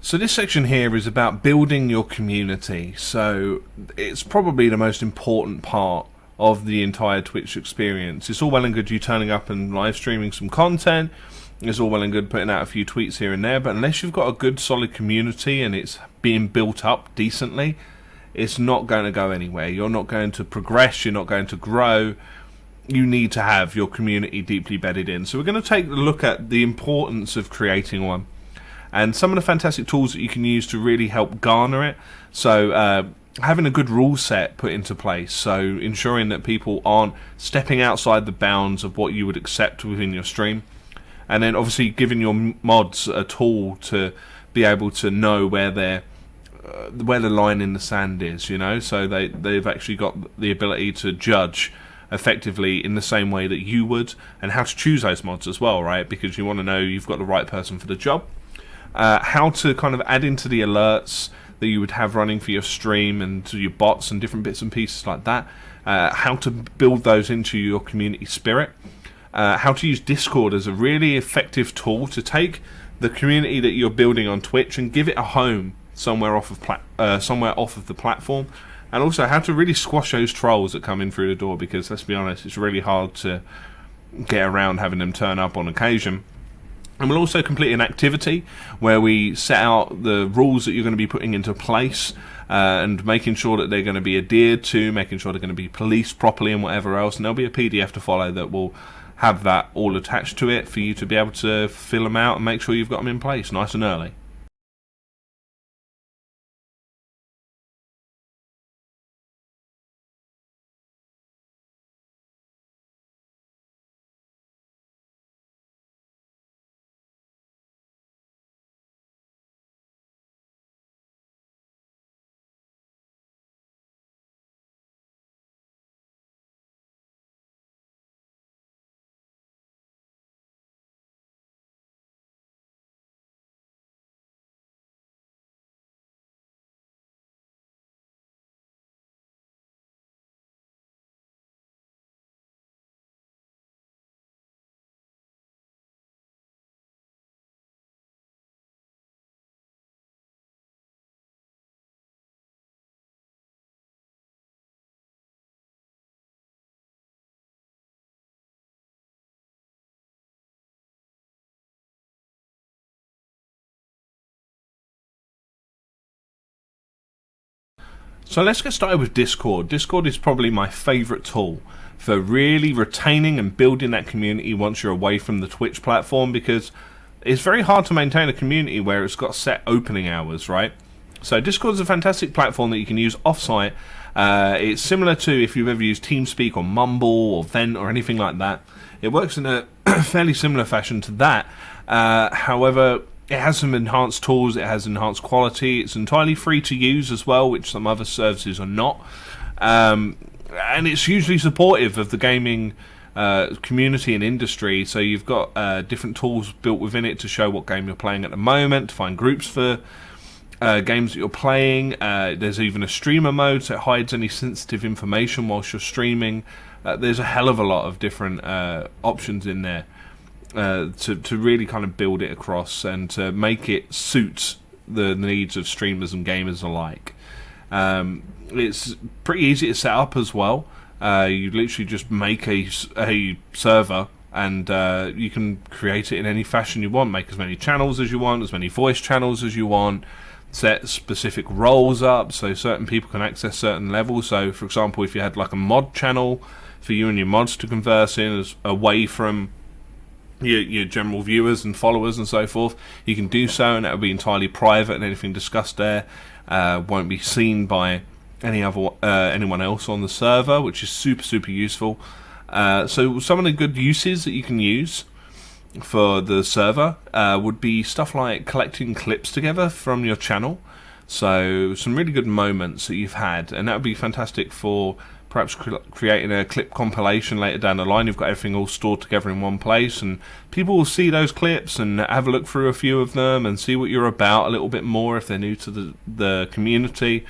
So this section here is about building your community. So it's probably the most important part of the entire Twitch experience. It's all well and good you turning up and live streaming some content. It's all well and good putting out a few tweets here and there, but unless you've got a good solid community and it's being built up decently, it's not going to go anywhere. You're not going to progress, you're not going to grow. You need to have your community deeply bedded in. So we're going to take a look at the importance of creating one and some of the fantastic tools that you can use to really help garner it. So having a good rule set put into place, so ensuring that people aren't stepping outside the bounds of what you would accept within your stream, and then obviously giving your mods a tool to be able to know where the line in the sand is, you know, so they've actually got the ability to judge effectively in the same way that you would, and how to choose those mods as well, right? Because you want to know you've got the right person for the job. How to kind of add into the alerts that you would have running for your stream and to your bots and different bits and pieces like that. How to build those into your community spirit. How to use Discord as a really effective tool to take the community that you're building on Twitch and give it a home somewhere off of the platform. And also how to really squash those trolls that come in through the door, because let's be honest, it's really hard to get around having them turn up on occasion. And we'll also complete an activity where we set out the rules that you're going to be putting into place and making sure that they're going to be adhered to, making sure they're going to be policed properly and whatever else. And there'll be a PDF to follow that will have that all attached to it for you to be able to fill them out and make sure you've got them in place nice and early. So let's get started with Discord. Discord is probably my favourite tool for really retaining and building that community once you're away from the Twitch platform, because it's very hard to maintain a community where it's got set opening hours, right? So Discord is a fantastic platform that you can use off-site. It's similar to if you've ever used TeamSpeak or Mumble or Vent or anything like that. It works in a fairly similar fashion to that. However, it has some enhanced tools, it has enhanced quality, it's entirely free to use as well, which some other services are not. And it's hugely supportive of the gaming community and industry, so you've got different tools built within it to show what game you're playing at the moment, to find groups for games that you're playing. There's even a streamer mode, so it hides any sensitive information whilst you're streaming. There's a hell of a lot of different options in there. To really kind of build it across and to make it suit the needs of streamers and gamers alike. It's pretty easy to set up as well. You literally just make a server and you can create it in any fashion you want. Make as many channels as you want, as many voice channels as you want. Set specific roles up so certain people can access certain levels. So for example, if you had like a mod channel for you and your mods to converse in as away from your general viewers and followers and so forth, you can do so, and that will be entirely private, and anything discussed there won't be seen by anyone else on the server, which is super useful. So some of the good uses that you can use for the server would be stuff like collecting clips together from your channel. So some really good moments that you've had, and that would be fantastic for perhaps creating a clip compilation later down the line. You've got everything all stored together in one place, and people will see those clips and have a look through a few of them and see what you're about a little bit more if they're new to the community.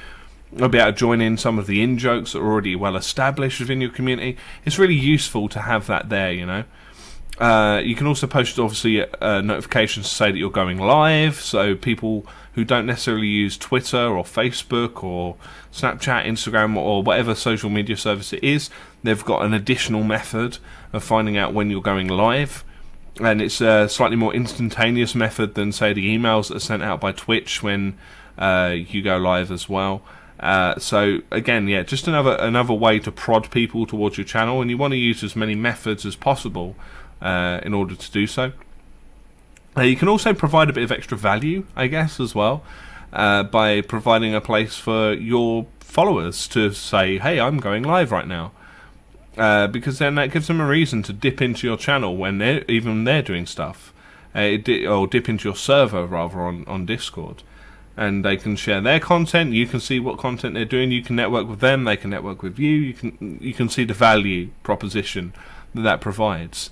They'll be able to join in some of the in-jokes that are already well established within your community. It's really useful to have that there, you know. You can also post, obviously, notifications to say that you're going live, so people who don't necessarily use Twitter or Facebook or Snapchat, Instagram, or whatever social media service it is, they've got an additional method of finding out when you're going live. And it's a slightly more instantaneous method than, say, the emails that are sent out by Twitch when you go live as well. So again, yeah, just another way to prod people towards your channel, and you want to use as many methods as possible in order to do so. You can also provide a bit of extra value, I guess, as well, by providing a place for your followers to say, hey, I'm going live right now. Because then that gives them a reason to dip into your channel when they're doing stuff. Or dip into your server, rather, on Discord. And they can share their content, you can see what content they're doing, you can network with them, they can network with you, you can see the value proposition that provides.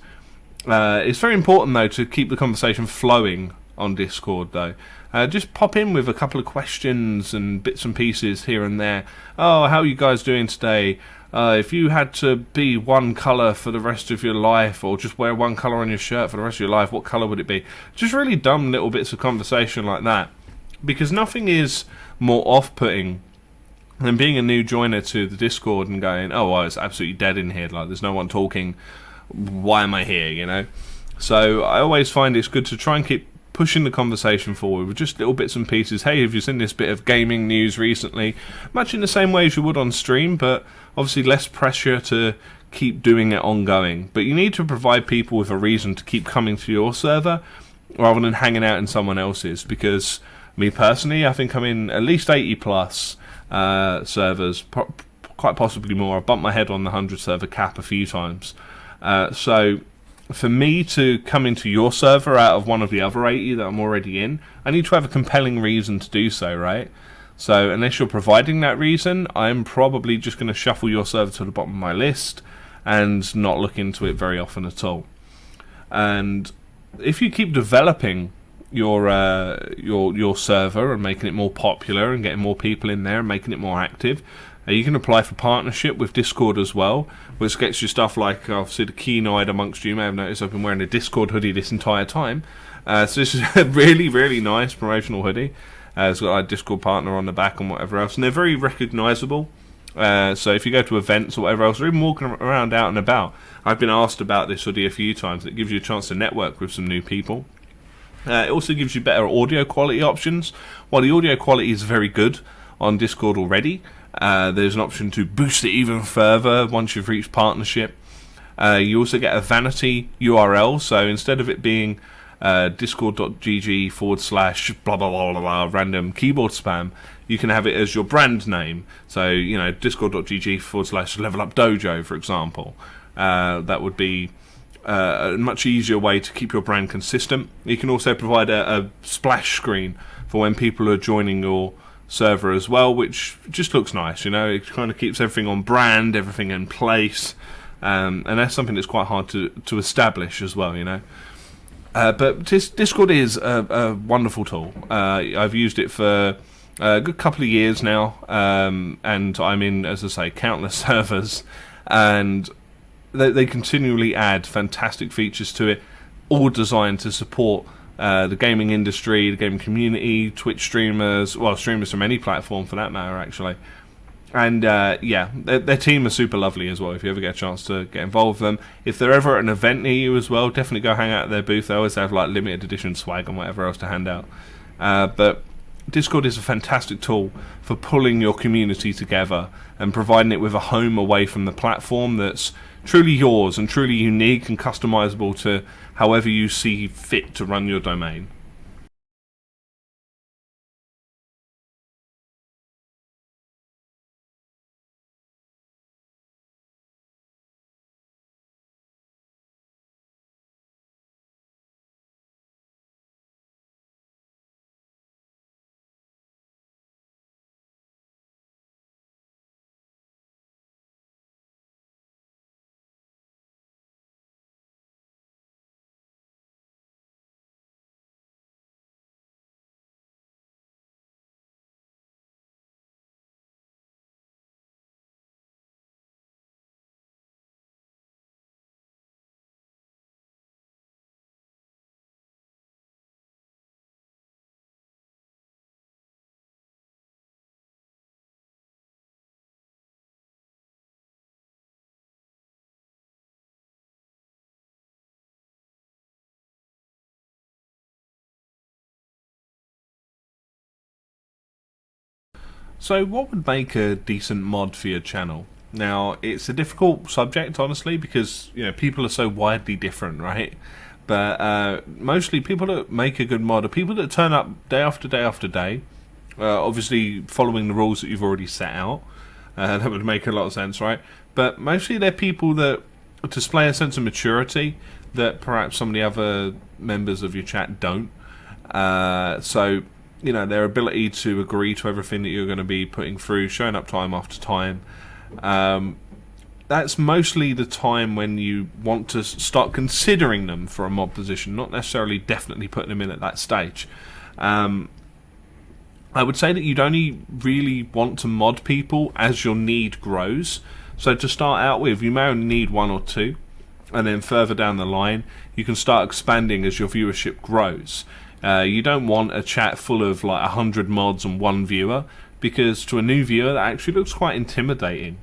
It's very important, though, to keep the conversation flowing on Discord, though. Just pop in with a couple of questions and bits and pieces here and there. Oh, how are you guys doing today? If you had to be one colour for the rest of your life, or just wear one colour on your shirt for the rest of your life, what colour would it be? Just really dumb little bits of conversation like that. Because nothing is more off-putting than being a new joiner to the Discord and going, oh, well, it's absolutely dead in here, like, there's no one talking, why am I here, you know? So I always find it's good to try and keep pushing the conversation forward with just little bits and pieces. Hey, have you seen this bit of gaming news recently? Much in the same way as you would on stream, but obviously less pressure to keep doing it ongoing. But you need to provide people with a reason to keep coming to your server rather than hanging out in someone else's, because me personally, I think I'm in at least 80 plus servers, quite possibly more. I've bumped my head on the 100 server cap a few times. So for me to come into your server out of one of the other 80 that I'm already in, I need to have a compelling reason to do so, right? So unless you're providing that reason, I'm probably just going to shuffle your server to the bottom of my list and not look into it very often at all. And if you keep developing your server and making it more popular and getting more people in there and making it more active, you can apply for partnership with Discord as well, which gets you stuff like, obviously, the keen-eyed amongst you may have noticed I've been wearing a Discord hoodie this entire time. So this is a really, really nice promotional hoodie. It's got a Discord partner on the back and whatever else, and they're very recognisable. So if you go to events or whatever else, or even walking around out and about, I've been asked about this hoodie a few times. It gives you a chance to network with some new people. It also gives you better audio quality options. While the audio quality is very good on Discord already, there's an option to boost it even further once you've reached partnership. You also get a vanity URL, so instead of it being discord.gg/ blah blah blah blah blah random keyboard spam, you can have it as your brand name. So, you know, discord.gg / level up dojo, for example. That would be a much easier way to keep your brand consistent. You can also provide a splash screen for when people are joining your server as well, which just looks nice, you know. It kind of keeps everything on brand, everything in place, and that's something that's quite hard to establish as well, you know. But Discord is a wonderful tool. I've used it for a good couple of years now, and I'm in, as I say, countless servers, and they continually add fantastic features to it, all designed to support the gaming industry, the gaming community, Twitch streamers, well, streamers from any platform for that matter, actually. And yeah, their team are super lovely as well. If you ever get a chance to get involved with them, if they're ever at an event near you as well, definitely go hang out at their booth. They always have like limited edition swag and whatever else to hand out. But Discord is a fantastic tool for pulling your community together and providing it with a home away from the platform that's truly yours and truly unique and customizable to however you see fit to run your domain. So, what would make a decent mod for your channel? Now, it's a difficult subject, honestly, because people are so widely different, right? But mostly, people that make a good mod are people that turn up day after day after day, obviously following the rules that you've already set out. That would make a lot of sense, right? But mostly, they're people that display a sense of maturity that perhaps some of the other members of your chat don't. So their ability to agree to everything that you're going to be putting through, showing up time after time. That's mostly the time when you want to start considering them for a mod position, not necessarily definitely putting them in at that stage. I would say that you'd only really want to mod people as your need grows. So to start out with, you may only need one or two, and then further down the line, you can start expanding as your viewership grows. You don't want a chat full of like 100 mods and one viewer, because to a new viewer that actually looks quite intimidating.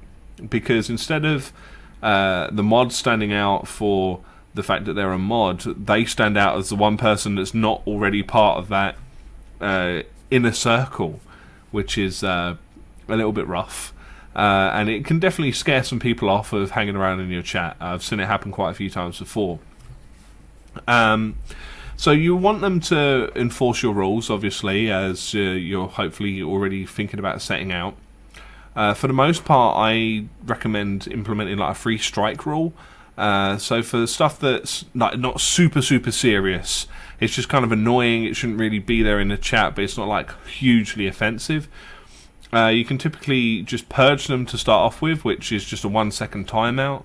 Because instead of the mod standing out for the fact that they're a mod, they stand out as the one person that's not already part of that inner circle, which is a little bit rough. And it can definitely scare some people off of hanging around in your chat. I've seen it happen quite a few times before. So you want them to enforce your rules, obviously, as you're hopefully already thinking about setting out. For the most part, I recommend implementing like a free strike rule. So for stuff that's like not super serious, it's just kind of annoying. It shouldn't really be there in the chat, but it's not like hugely offensive. You can typically just purge them to start off with, which is just a 1-second timeout,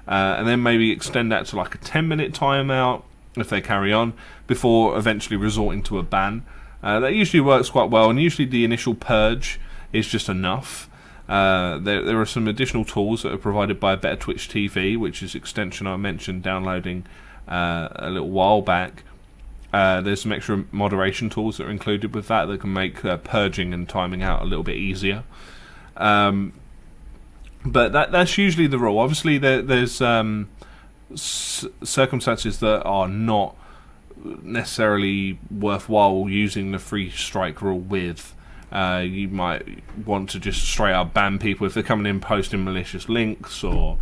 and then maybe extend that to like a 10-minute timeout if they carry on, before eventually resorting to a ban. That usually works quite well, and usually the initial purge is just enough. There are some additional tools that are provided by Better Twitch TV, which is extension I mentioned downloading a little while back. There's some extra moderation tools that are included with that can make purging and timing out a little bit easier. But that's usually the rule. Obviously, there's circumstances that are not necessarily worthwhile using the free strike rule with. You might want to just straight up ban people if they're coming in posting malicious links or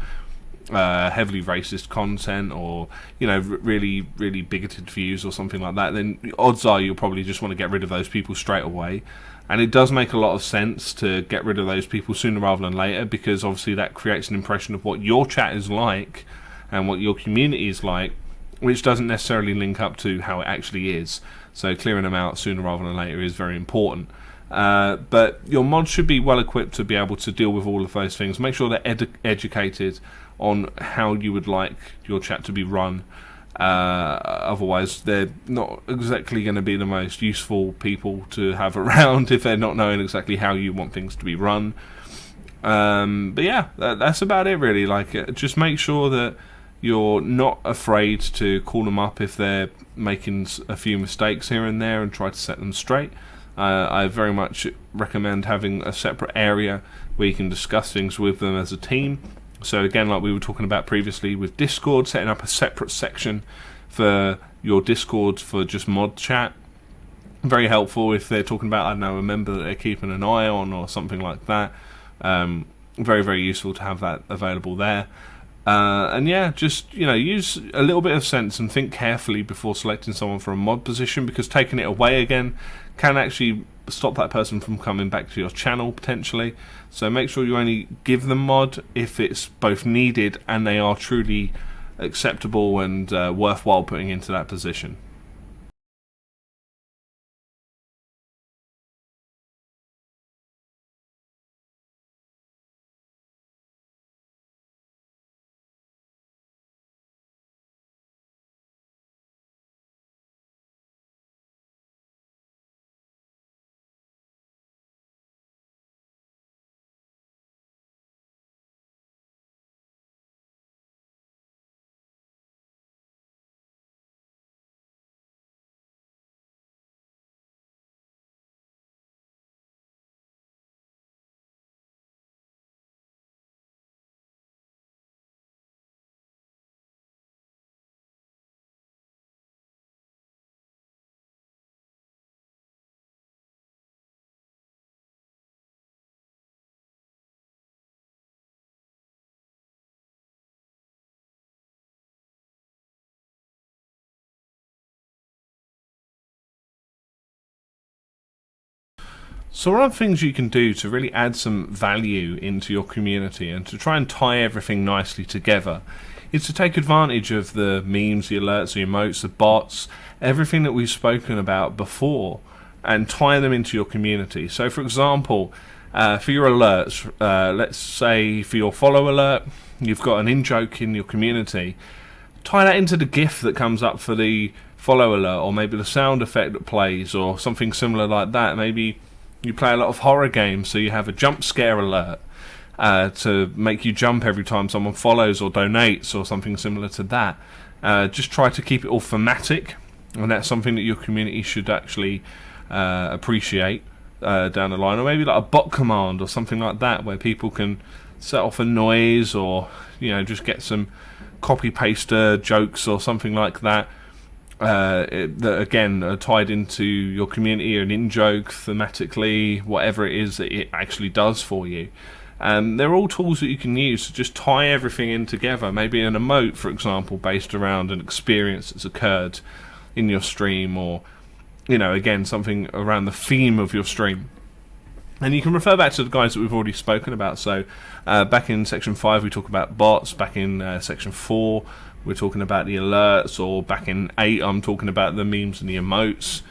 heavily racist content, or really bigoted views or something like that. Then odds are you'll probably just want to get rid of those people straight away. And it does make a lot of sense to get rid of those people sooner rather than later, because obviously that creates an impression of what your chat is like and what your community is like, which doesn't necessarily link up to how it actually is. So clearing them out sooner rather than later is very important. But your mods should be well equipped to be able to deal with all of those things. Make sure they're educated on how you would like your chat to be run. Otherwise, they're not exactly going to be the most useful people to have around if they're not knowing exactly how you want things to be run. But yeah, that's about it really. Just make sure that you're not afraid to call them up if they're making a few mistakes here and there, and try to set them straight. I very much recommend having a separate area where you can discuss things with them as a team. So again, like we were talking about previously with Discord, setting up a separate section for your Discord for just mod chat. Very helpful if they're talking about, I don't know, a member that they're keeping an eye on or something like that. Very useful to have that available there. And yeah, just use a little bit of sense and think carefully before selecting someone for a mod position, because taking it away again can actually stop that person from coming back to your channel potentially. So make sure you only give them mod if it's both needed and they are truly acceptable and worthwhile putting into that position. So one of the things you can do to really add some value into your community and to try and tie everything nicely together is to take advantage of the memes, the alerts, the emotes, the bots, everything that we've spoken about before, and tie them into your community. So for example, for your alerts, let's say for your follow alert, you've got an in-joke in your community. Tie that into the GIF that comes up for the follow alert, or maybe the sound effect that plays, or something similar like that. Maybe you play a lot of horror games, so you have a jump scare alert to make you jump every time someone follows or donates, or something similar to that. Just try to keep it all thematic, and that's something that your community should actually appreciate down the line. Or maybe like a bot command or something like that, where people can set off a noise, or just get some copy paster jokes or something like that. That again are tied into your community, or an in-joke thematically, whatever it is that it actually does for you. They're all tools that you can use to just tie everything in together. Maybe an emote, for example, based around an experience that's occurred in your stream, or again, something around the theme of your stream. And you can refer back to the guides that we've already spoken about. So back in section 5 we talk about bots, back in section 4 we're talking about the alerts, or back in 8 I'm talking about the memes and the emotes.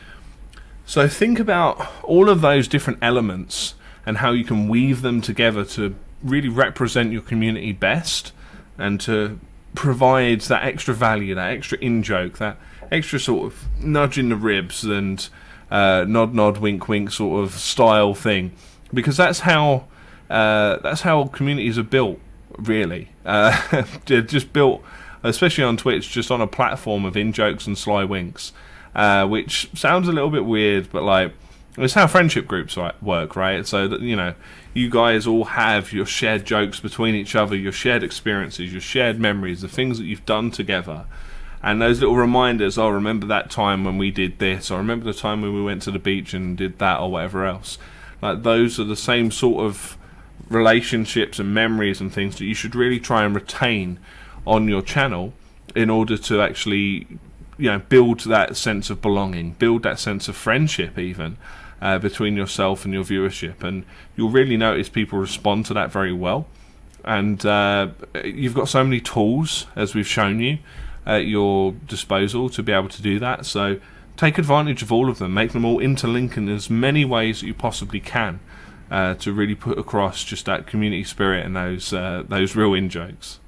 So think about all of those different elements and how you can weave them together to really represent your community best, and to provide that extra value, that extra in-joke, that extra sort of nudge in the ribs and nod wink wink sort of style thing, because that's how communities are built, really. They're just built, especially on Twitch, just on a platform of in-jokes and sly winks, which sounds a little bit weird, but like, it's how friendship groups work, right? So that you guys all have your shared jokes between each other, your shared experiences, your shared memories, the things that you've done together, and those little reminders. Oh, remember that time when we did this, or remember the time when we went to the beach and did that, or whatever else. Like, those are the same sort of relationships and memories and things that you should really try and retain on your channel, in order to actually build that sense of belonging, build that sense of friendship even between yourself and your viewership. And you'll really notice people respond to that very well. And you've got so many tools, as we've shown you, at your disposal to be able to do that. So take advantage of all of them, make them all interlink in as many ways that you possibly can, to really put across just that community spirit and those real in-jokes.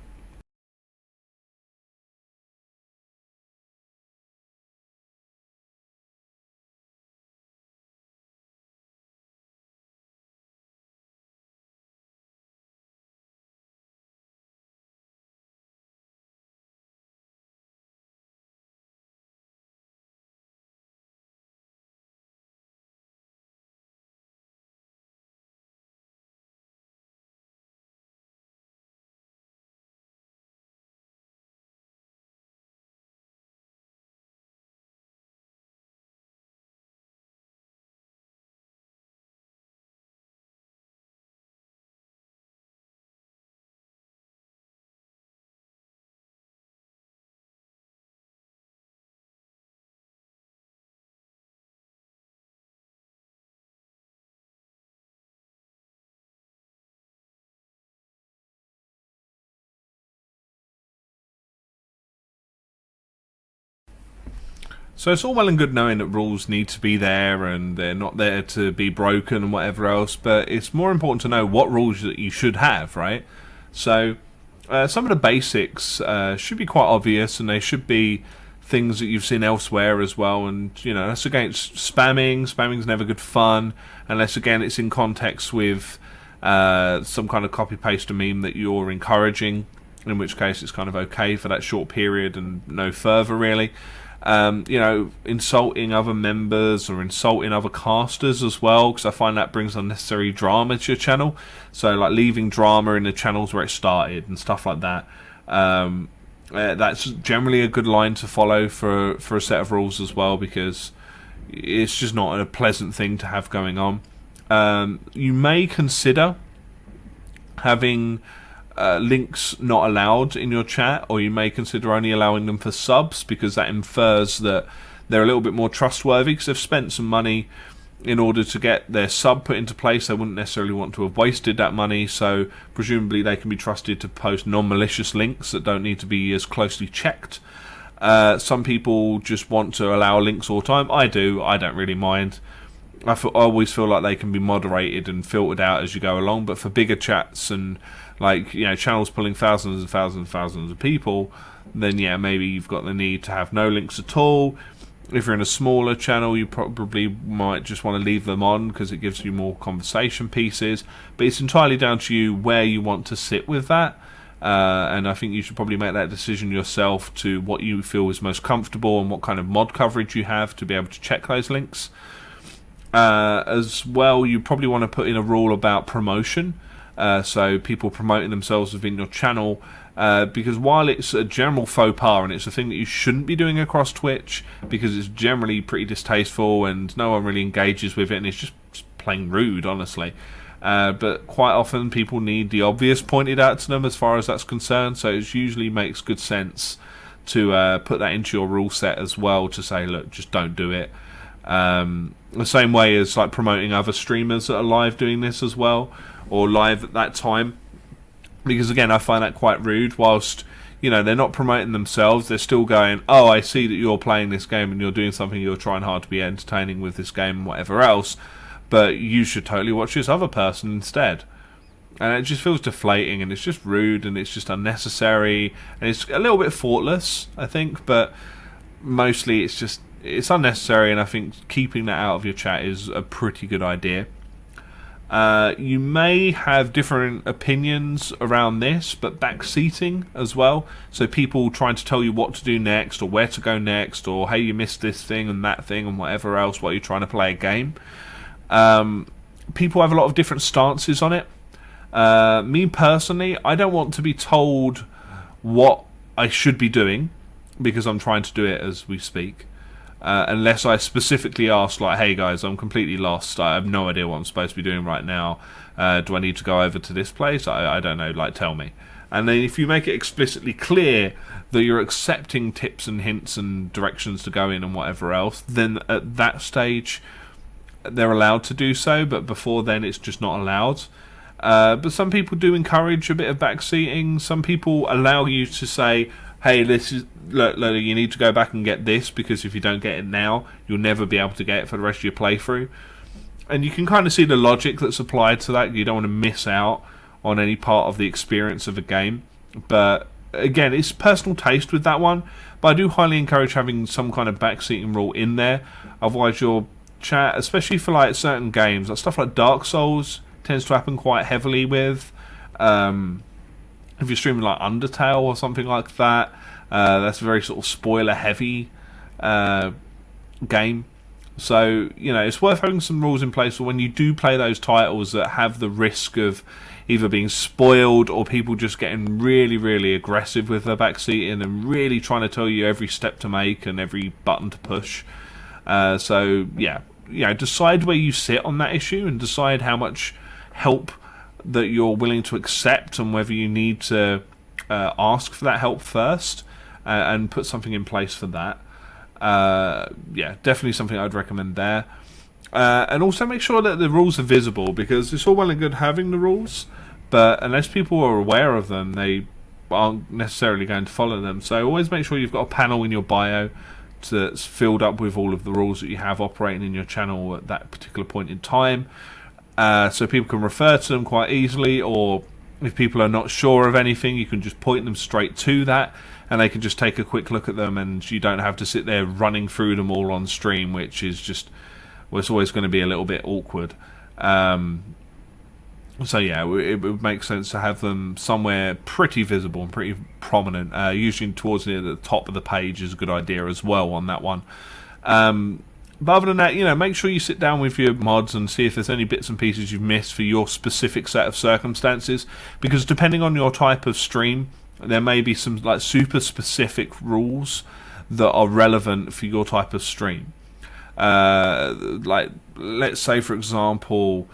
So it's all well and good knowing that rules need to be there and they're not there to be broken and whatever else, but it's more important to know what rules that you should have, right? So some of the basics should be quite obvious, and they should be things that you've seen elsewhere as well. And that's against spamming. Spamming's never good fun unless, again, it's in context with some kind of copy paste a meme that you're encouraging, in which case it's kind of okay for that short period and no further, really. Insulting other members or insulting other casters as well, because I find that brings unnecessary drama to your channel. So like leaving drama in the channels where it started and stuff like that. That's generally a good line to follow for a set of rules as well, because it's just not a pleasant thing to have going on. You may consider having links not allowed in your chat, or you may consider only allowing them for subs, because that infers that they're a little bit more trustworthy, because they've spent some money in order to get their sub put into place. They wouldn't necessarily want to have wasted that money, so presumably they can be trusted to post non-malicious links that don't need to be as closely checked. Some people just want to allow links all the time. I don't really mind. I always feel like they can be moderated and filtered out as you go along, but for bigger chats and channels pulling thousands and thousands and thousands of people, then maybe you've got the need to have no links at all. If you're in a smaller channel, you probably might just want to leave them on because it gives you more conversation pieces, but it's entirely down to you where you want to sit with that. And I think you should probably make that decision yourself to what you feel is most comfortable and what kind of mod coverage you have to be able to check those links. As well, you probably want to put in a rule about promotion, so people promoting themselves within your channel, because while it's a general faux pas and it's a thing that you shouldn't be doing across Twitch because it's generally pretty distasteful and no one really engages with it and it's just plain rude, honestly. But quite often people need the obvious pointed out to them as far as that's concerned, so it usually makes good sense to put that into your rule set as well, to say, look, just don't do it. The same way as like promoting other streamers that are live doing this as well, or live at that time, because again I find that quite rude. Whilst they're not promoting themselves, they're still going, oh, I see that you're playing this game and you're doing something, you're trying hard to be entertaining with this game and whatever else, but you should totally watch this other person instead. And it just feels deflating and it's just rude and it's just unnecessary and it's a little bit thoughtless, I think, but mostly it's unnecessary, and I think keeping that out of your chat is a pretty good idea. You may have different opinions around this, but backseating as well, so people trying to tell you what to do next or where to go next, or hey, you missed this thing and that thing and whatever else while you're trying to play a game. People have a lot of different stances on it. Me personally, I don't want to be told what I should be doing because I'm trying to do it as we speak. Unless I specifically ask, like, hey guys, I'm completely lost, I have no idea what I'm supposed to be doing right now, do I need to go over to this place? I don't know, like, tell me. And then if you make it explicitly clear that you're accepting tips and hints and directions to go in and whatever else, then at that stage they're allowed to do so, but before then it's just not allowed. But some people do encourage a bit of backseating. Some people allow you to say, hey, look, you need to go back and get this, because if you don't get it now, you'll never be able to get it for the rest of your playthrough. And you can kind of see the logic that's applied to that. You don't want to miss out on any part of the experience of a game. But again, it's personal taste with that one. But I do highly encourage having some kind of backseating rule in there. Otherwise, your chat, especially for like certain games, like stuff like Dark Souls, tends to happen quite heavily with. If you're streaming like Undertale or something like that, that's a very sort of spoiler heavy game. So, it's worth having some rules in place for when you do play those titles that have the risk of either being spoiled or people just getting really, really aggressive with their backseating and really trying to tell you every step to make and every button to push. Decide where you sit on that issue and decide how much help that you're willing to accept and whether you need to ask for that help first and put something in place for that. Definitely something I'd recommend there. And also make sure that the rules are visible, because it's all well and good having the rules, but unless people are aware of them, they aren't necessarily going to follow them. So always make sure you've got a panel in your bio that's filled up with all of the rules that you have operating in your channel at that particular point in time. So people can refer to them quite easily, or if people are not sure of anything, you can just point them straight to that and they can just take a quick look at them, and you don't have to sit there running through them all on stream, which is just, well, it's always going to be a little bit awkward. It would make sense to have them somewhere pretty visible and pretty prominent. Usually towards the top of the page is a good idea as well on that one. But other than that, make sure you sit down with your mods and see if there's any bits and pieces you've missed for your specific set of circumstances, because depending on your type of stream, there may be some like super specific rules that are relevant for your type of stream. Like, let's say for example,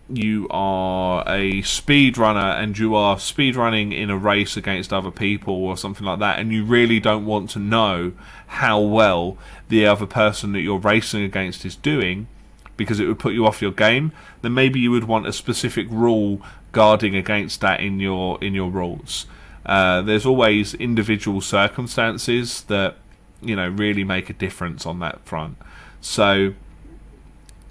you are a speedrunner and you are speedrunning in a race against other people or something like that, and you really don't want to know how well the other person that you're racing against is doing, because it would put you off your game, then maybe you would want a specific rule guarding against that in your rules. There's always individual circumstances that really make a difference on that front. So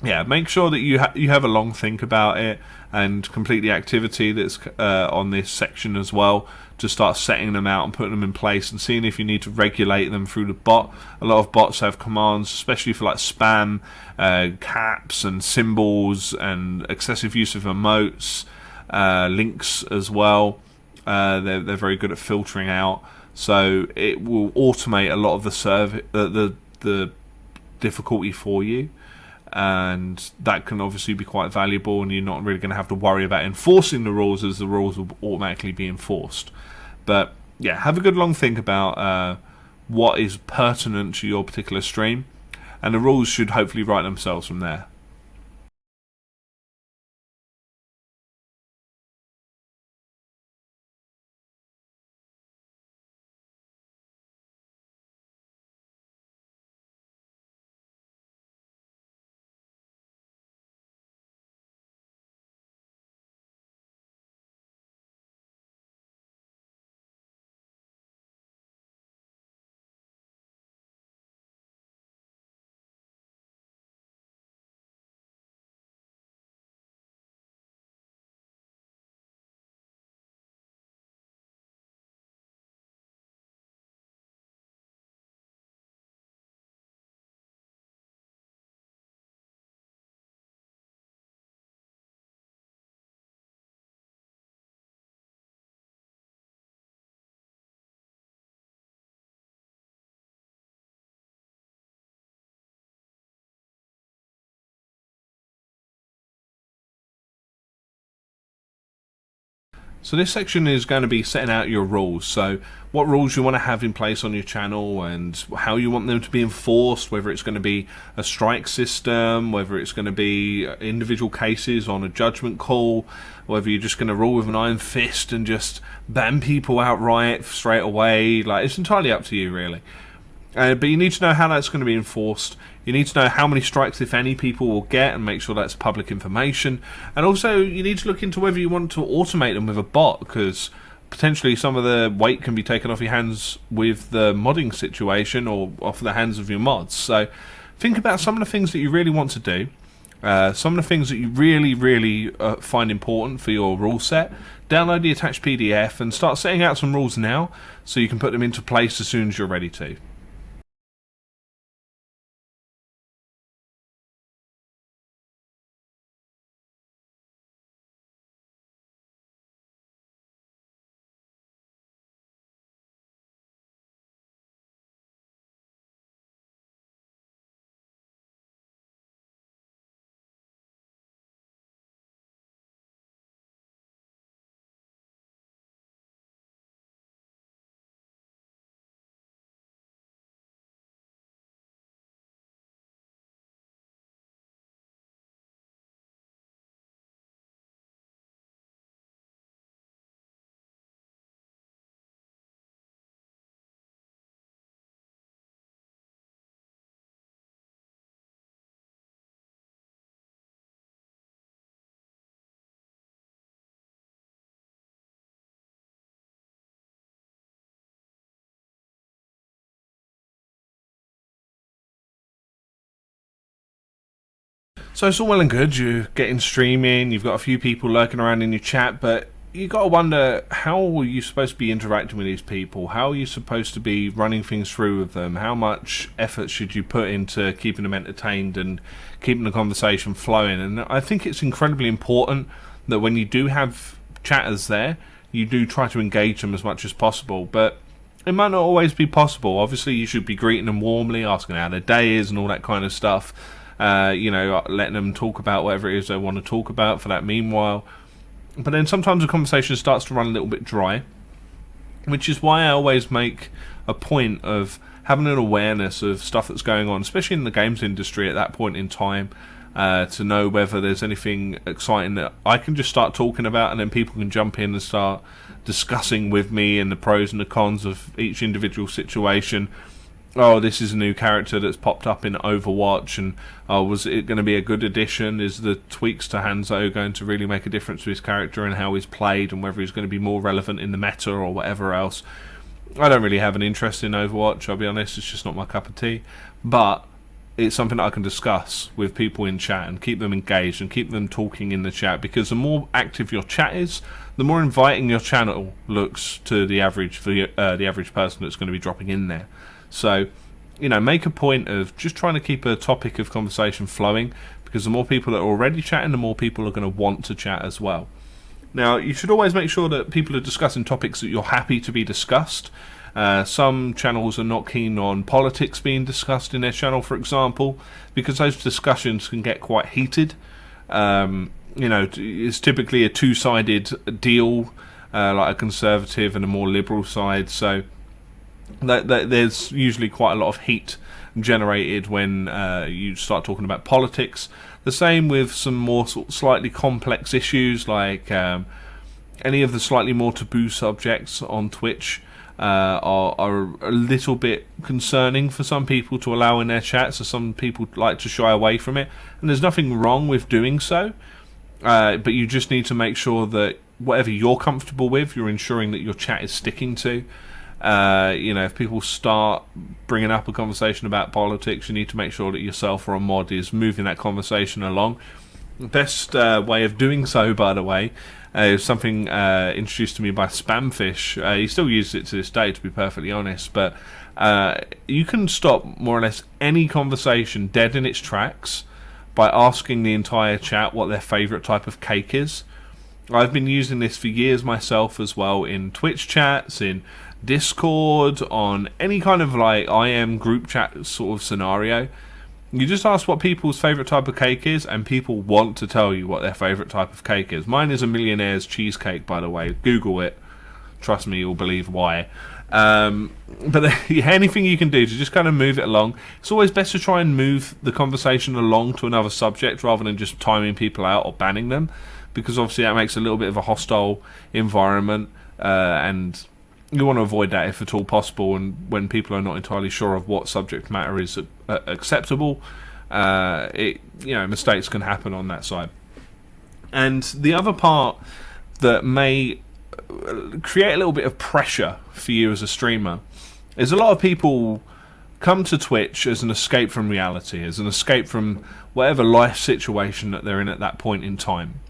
yeah, make sure that you have a long think about it and complete the activity that's on this section as well, to start setting them out and putting them in place and seeing if you need to regulate them through the bot. A lot of bots have commands, especially for like spam, caps and symbols and excessive use of emotes, links as well. They're very good at filtering out, so it will automate a lot of the difficulty for you, and that can obviously be quite valuable, and you're not really going to have to worry about enforcing the rules, as the rules will automatically be enforced. But yeah, have a good long think about what is pertinent to your particular stream, and the rules should hopefully write themselves from there. So this section is going to be setting out your rules. So what rules you want to have in place on your channel and how you want them to be enforced, whether it's going to be a strike system, whether it's going to be individual cases on a judgment call, whether you're just going to rule with an iron fist and just ban people outright straight away. Like, it's entirely up to you, really. But you need to know how that's going to be enforced. You need to know how many strikes, if any, people will get, and make sure that's public information. And also, you need to look into whether you want to automate them with a bot, because potentially some of the weight can be taken off your hands with the modding situation, or off the hands of your mods. So think about some of the things that you really want to do, some of the things that you really find important for your rule set. Download the attached PDF and start setting out some rules now, so you can put them into place as soon as you're ready to. So it's all well and good, you're getting streaming, you've got a few people lurking around in your chat, but you got to wonder, how are you supposed to be interacting with these people? How are you supposed to be running things through with them? How much effort should you put into keeping them entertained and keeping the conversation flowing? And I think it's incredibly important that when you do have chatters there, you do try to engage them as much as possible, but it might not always be possible. Obviously, you should be greeting them warmly, asking how their day is and all that kind of stuff. Letting them talk about whatever it is they want to talk about for that meanwhile. But then sometimes the conversation starts to run a little bit dry, which is why I always make a point of having an awareness of stuff that's going on, especially in the games industry at that point in time, to know whether there's anything exciting that I can just start talking about, and then people can jump in and start discussing with me and the pros and the cons of each individual situation. oh, this is a new character that's popped up in Overwatch, and oh, was it going to be a good addition? Is the tweaks to Hanzo going to really make a difference to his character and how he's played, and whether he's going to be more relevant in the meta or whatever else? I don't really have an interest in Overwatch, I'll be honest, it's just not my cup of tea. But it's something that I can discuss with people in chat and keep them engaged and keep them talking in the chat, because the more active your chat is, the more inviting your channel looks to the average person that's going to be dropping in there. So, make a point of just trying to keep a topic of conversation flowing, because the more people that are already chatting, the more people are going to want to chat as well. Now, you should always make sure that people are discussing topics that you're happy to be discussed. Some channels are not keen on politics being discussed in their channel, for example, because those discussions can get quite heated. It's typically a two-sided deal, like a conservative and a more liberal side, so there's usually quite a lot of heat generated when you start talking about politics. The same with some more slightly complex issues, like any of the slightly more taboo subjects on Twitch are a little bit concerning for some people to allow in their chat, so some people like to shy away from it, and there's nothing wrong with doing so, but you just need to make sure that whatever you're comfortable with, you're ensuring that your chat is sticking to. If people start bringing up a conversation about politics, you need to make sure that yourself or a mod is moving that conversation along. The best way of doing so, by the way, is something introduced to me by Spamfish. He still uses it to this day, to be perfectly honest, but you can stop more or less any conversation dead in its tracks by asking the entire chat what their favourite type of cake is. I've been using this for years myself as well, in Twitch chats, in Discord, on any kind of like IM group chat sort of scenario. You just ask what people's favourite type of cake is, and people want to tell you what their favourite type of cake is. Mine is a Millionaire's cheesecake, by the way. Google it. Trust me, you'll believe why. But anything you can do to just kind of move it along. It's always best to try and move the conversation along to another subject rather than just timing people out or banning them, because obviously that makes a little bit of a hostile environment, and you want to avoid that if at all possible. And when people are not entirely sure of what subject matter is acceptable, mistakes can happen on that side. And the other part that may create a little bit of pressure for you as a streamer is a lot of people come to Twitch as an escape from reality, as an escape from whatever life situation that they're in at that point in time.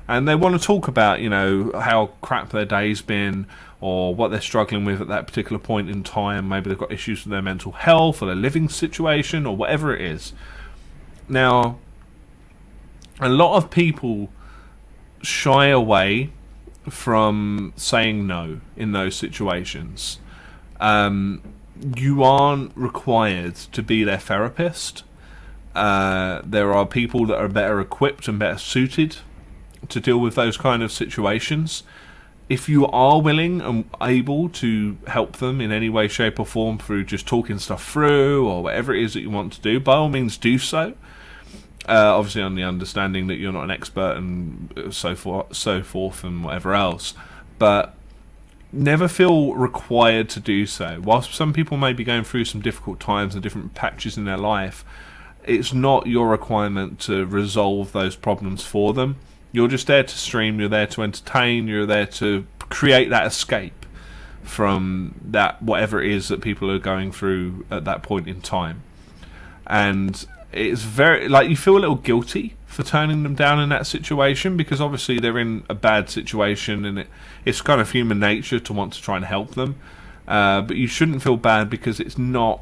And they want to talk about, how crap their day's been, or what they're struggling with at that particular point in time. Maybe they've got issues with their mental health or their living situation or whatever it is. Now, a lot of people shy away from saying no in those situations. You aren't required to be their therapist. There are people that are better equipped and better suited to deal with those kind of situations. If you are willing and able to help them in any way, shape or form through just talking stuff through or whatever it is that you want to do, by all means do so. Obviously on the understanding that you're not an expert and so forth and whatever else. But never feel required to do so. Whilst some people may be going through some difficult times and different patches in their life, it's not your requirement to resolve those problems for them. You're just there to stream, you're there to entertain, you're there to create that escape from that whatever it is that people are going through at that point in time. And it's very, you feel a little guilty for turning them down in that situation, because obviously they're in a bad situation and it's kind of human nature to want to try and help them. But you shouldn't feel bad because it's not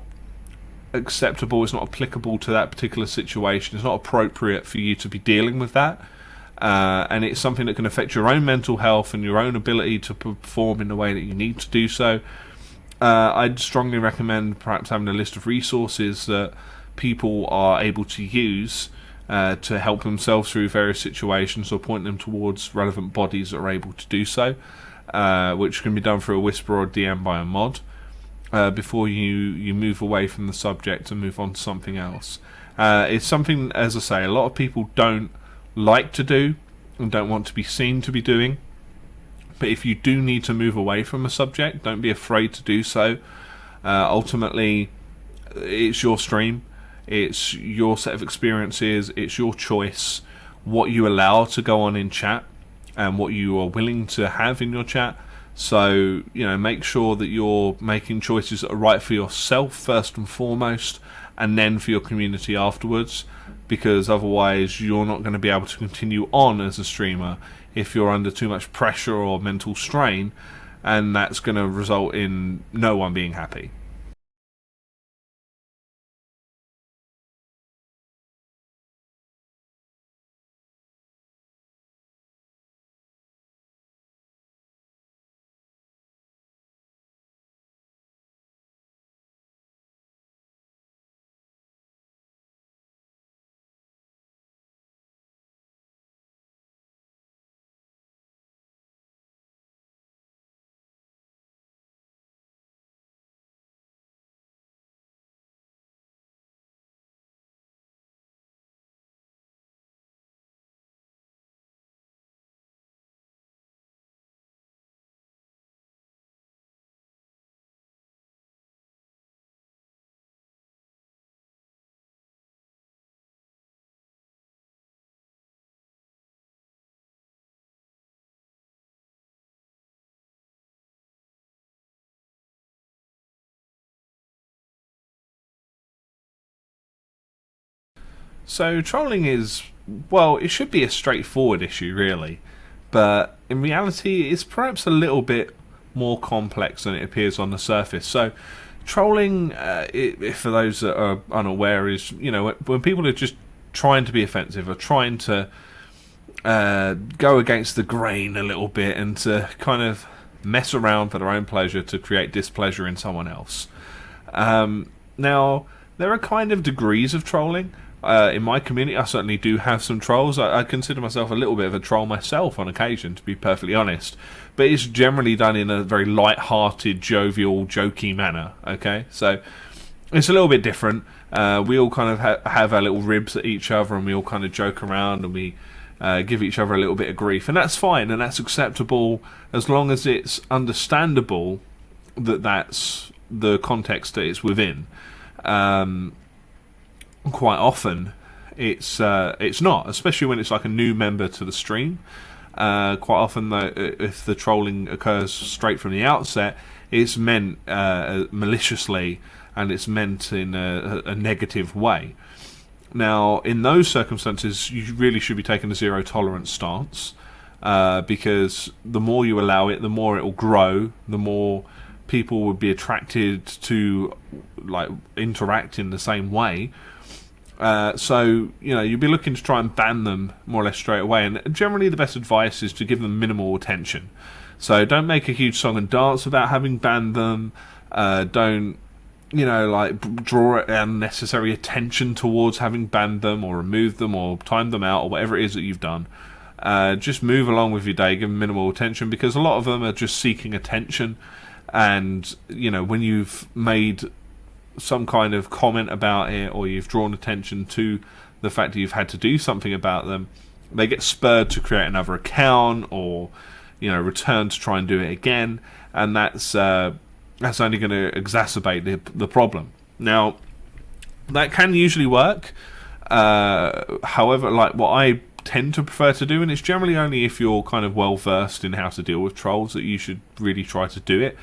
acceptable, it's not applicable to that particular situation, it's not appropriate for you to be dealing with that. And it's something that can affect your own mental health and your own ability to perform in the way that you need to do so. I'd strongly recommend perhaps having a list of resources that people are able to use to help themselves through various situations, or point them towards relevant bodies that are able to do so, which can be done through a whisper or DM by a mod, before you move away from the subject and move on to something else. It's something, as I say, a lot of people don't like to do and don't want to be seen to be doing. But if you do need to move away from a subject, don't be afraid to do so. Ultimately, it's your stream, it's your set of experiences, it's your choice what you allow to go on in chat and what you are willing to have in your chat. So, make sure that you're making choices that are right for yourself first and foremost, and then for your community afterwards, because otherwise you're not going to be able to continue on as a streamer if you're under too much pressure or mental strain, and that's going to result in no one being happy. So trolling is, well, it should be a straightforward issue, really, but in reality, it's perhaps a little bit more complex than it appears on the surface. So, trolling, for those that are unaware, is when people are just trying to be offensive or trying to go against the grain a little bit and to kind of mess around for their own pleasure to create displeasure in someone else. Now, there are kind of degrees of trolling. In my community, I certainly do have some trolls. I consider myself a little bit of a troll myself on occasion, to be perfectly honest. But it's generally done in a very light-hearted, jovial, jokey manner, okay? So it's a little bit different. We all kind of have our little ribs at each other, and we all kind of joke around, and we give each other a little bit of grief. And that's fine, and that's acceptable, as long as it's understandable that that's the context that it's within. Quite often it's not, especially when it's like a new member to the stream. Quite often, though, if the trolling occurs straight from the outset, it's meant maliciously, and it's meant in a negative way. Now, in those circumstances, you really should be taking a zero tolerance stance, because the more you allow it, the more it will grow, the more people would be attracted to interact in the same way. So, you'd be looking to try and ban them more or less straight away. And generally the best advice is to give them minimal attention. So don't make a huge song and dance about having banned them. Don't, draw unnecessary attention towards having banned them or removed them or timed them out or whatever it is that you've done. Just move along with your day, give them minimal attention, because a lot of them are just seeking attention. And, when you've made some kind of comment about it, or you've drawn attention to the fact that you've had to do something about them, they get spurred to create another account, or return to try and do it again, and that's only going to exacerbate the problem. Now, that can usually work. However, what I tend to prefer to do, and it's generally only if you're kind of well versed in how to deal with trolls that you should really try to do it,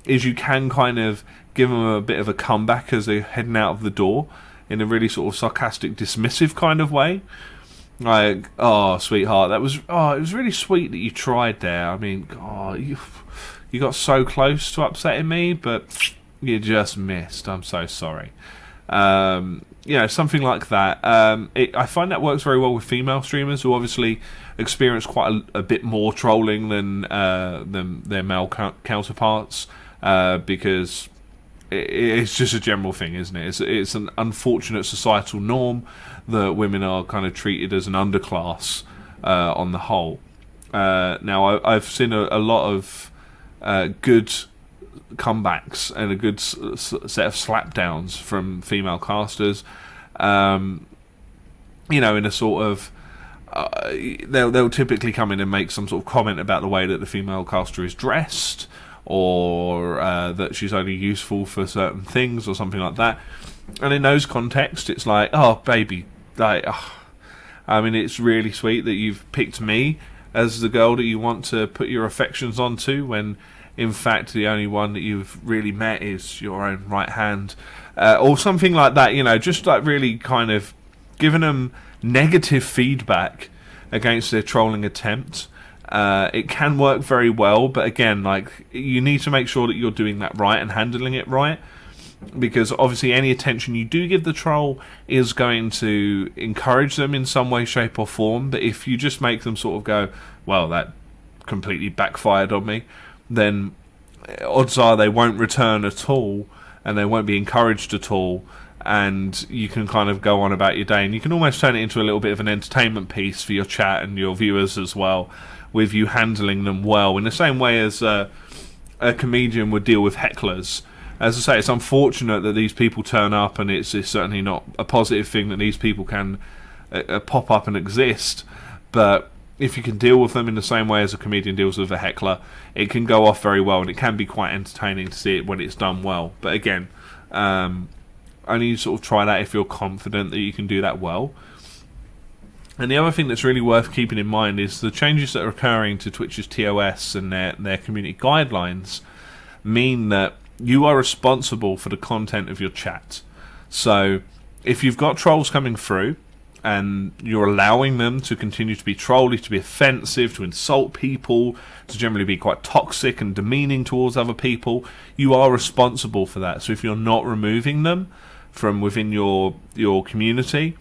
is you can kind of give them a bit of a comeback as they're heading out of the door in a really sort of sarcastic, dismissive kind of way. Like, oh, sweetheart, it was really sweet that you tried there. I mean, oh, you got so close to upsetting me, but you just missed. I'm so sorry. Something like that. I find that works very well with female streamers who obviously experience quite a bit more trolling than their male counterparts, because it's just a general thing, isn't it? It's an unfortunate societal norm that women are kind of treated as an underclass on the whole. Now, I've seen a lot of good comebacks and a good set of slapdowns from female casters. In a sort of they'll typically come in and make some sort of comment about the way that the female caster is dressed, or that she's only useful for certain things or something like that. And in those contexts, it's like, oh, baby, like, oh. I mean, it's really sweet that you've picked me as the girl that you want to put your affections onto, when in fact the only one that you've really met is your own right hand, or something like that. You know, just like really kind of giving them negative feedback against their trolling attempt. It can work very well, but again, like, you need to make sure that you're doing that right and handling it right, because obviously any attention you do give the troll is going to encourage them in some way, shape or form. But if you just make them sort of go, well, that completely backfired on me, then odds are they won't return at all, and they won't be encouraged at all, and you can kind of go on about your day, and you can almost turn it into a little bit of an entertainment piece for your chat and your viewers as well, with you handling them well, in the same way as a comedian would deal with hecklers. As I say, it's unfortunate that these people turn up, and it's certainly not a positive thing that these people can pop up and exist, but if you can deal with them in the same way as a comedian deals with a heckler, it can go off very well, and it can be quite entertaining to see it when it's done well. But again, only sort of try that if you're confident that you can do that well. And the other thing that's really worth keeping in mind is the changes that are occurring to Twitch's TOS and their community guidelines mean that you are responsible for the content of your chat. So if you've got trolls coming through and you're allowing them to continue to be trolly, to be offensive, to insult people, to generally be quite toxic and demeaning towards other people, you are responsible for that. So if you're not removing them from within your community,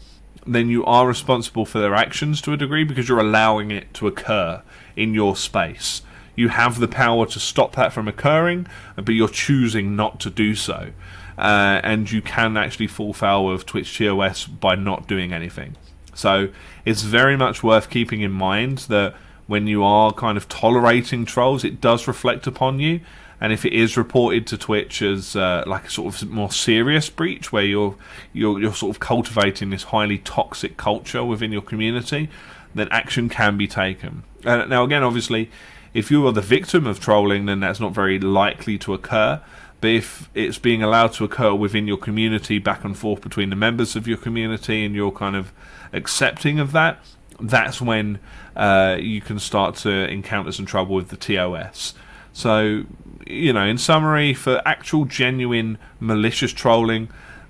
then you are responsible for their actions to a degree, because you're allowing it to occur in your space. You have the power to stop that from occurring, but you're choosing not to do so. And you can actually fall foul of Twitch TOS by not doing anything. So it's very much worth keeping in mind that when you are kind of tolerating trolls, it does reflect upon you. And if it is reported to Twitch as like a sort of more serious breach, where you're sort of cultivating this highly toxic culture within your community, then action can be taken. Now again, obviously, if you are the victim of trolling, then that's not very likely to occur. But if it's being allowed to occur within your community, back and forth between the members of your community, and you're kind of accepting of that, that's when you can start to encounter some trouble with the TOS. So, you know, in summary, for actual genuine malicious trolling,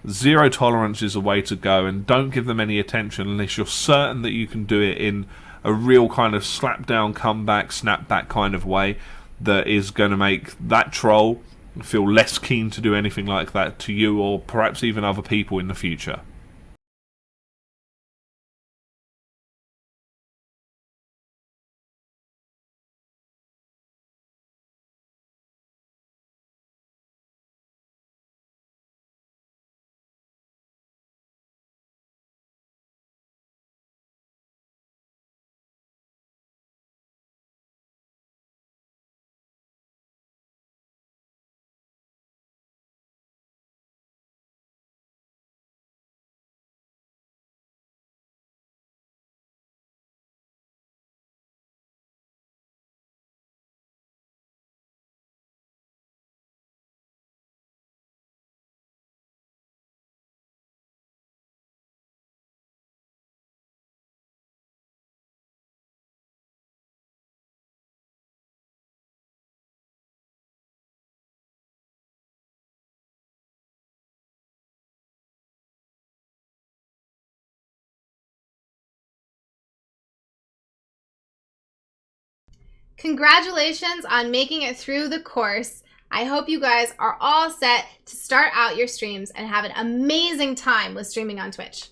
zero tolerance is a way to go, and don't give them any attention unless you're certain that you can do it in a real kind of slap down, comeback, snapback kind of way that is going to make that troll feel less keen to do anything like that to you, or perhaps even other people in the future. Congratulations on making it through the course. I hope you guys are all set to start out your streams and have an amazing time with streaming on Twitch.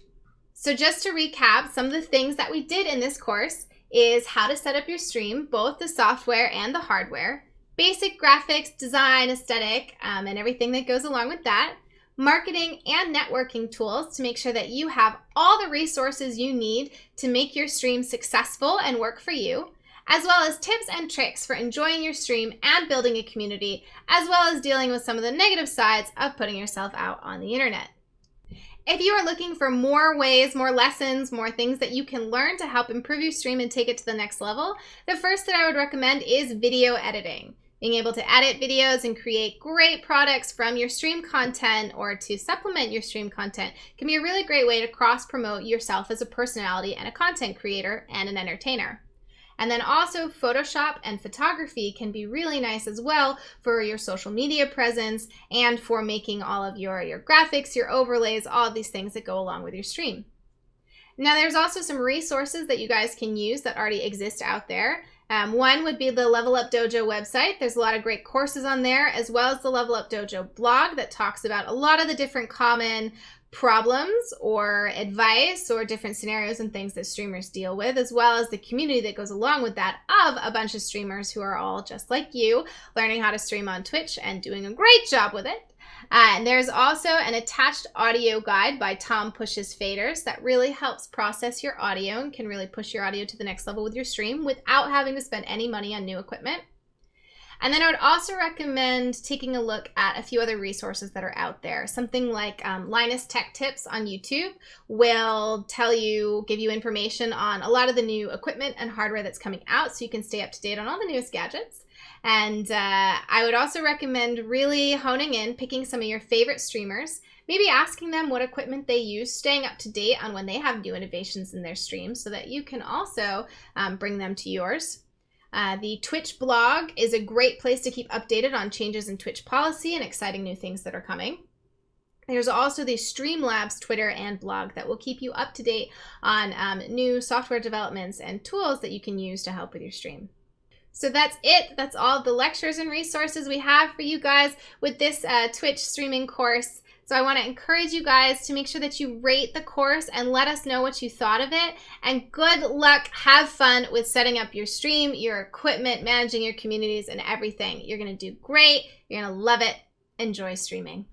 So just to recap, some of the things that we did in this course is how to set up your stream, both the software and the hardware, basic graphics, design, aesthetic, and everything that goes along with that, marketing and networking tools to make sure that you have all the resources you need to make your stream successful and work for you, as well as tips and tricks for enjoying your stream and building a community, as well as dealing with some of the negative sides of putting yourself out on the internet. If you are looking for more ways, more lessons, more things that you can learn to help improve your stream and take it to the next level, the first that I would recommend is video editing. Being able to edit videos and create great products from your stream content or to supplement your stream content can be a really great way to cross-promote yourself as a personality and a content creator and an entertainer. And then also Photoshop and photography can be really nice as well for your social media presence and for making all of your graphics, your overlays, all of these things that go along with your stream. Now there's also some resources that you guys can use that already exist out there. One would be the Level Up Dojo website. There's a lot of great courses on there, as well as the Level Up Dojo blog that talks about a lot of the different common problems or advice or different scenarios and things that streamers deal with, as well as the community that goes along with that of a bunch of streamers who are all just like you, learning how to stream on Twitch and doing a great job with it. And there's also an attached audio guide by Tom Pushes Faders that really helps process your audio and can really push your audio to the next level with your stream without having to spend any money on new equipment. And then I would also recommend taking a look at a few other resources that are out there. Something like Linus Tech Tips on YouTube will give you information on a lot of the new equipment and hardware that's coming out so you can stay up to date on all the newest gadgets. And I would also recommend really honing in, picking some of your favorite streamers, maybe asking them what equipment they use, staying up to date on when they have new innovations in their streams so that you can also bring them to yours. The Twitch blog is a great place to keep updated on changes in Twitch policy and exciting new things that are coming. There's also the Streamlabs Twitter and blog that will keep you up to date on new software developments and tools that you can use to help with your stream. So that's it. That's all the lectures and resources we have for you guys with this Twitch streaming course. So I want to encourage you guys to make sure that you rate the course and let us know what you thought of it. And good luck. Have fun with setting up your stream, your equipment, managing your communities, and everything. You're going to do great. You're going to love it. Enjoy streaming.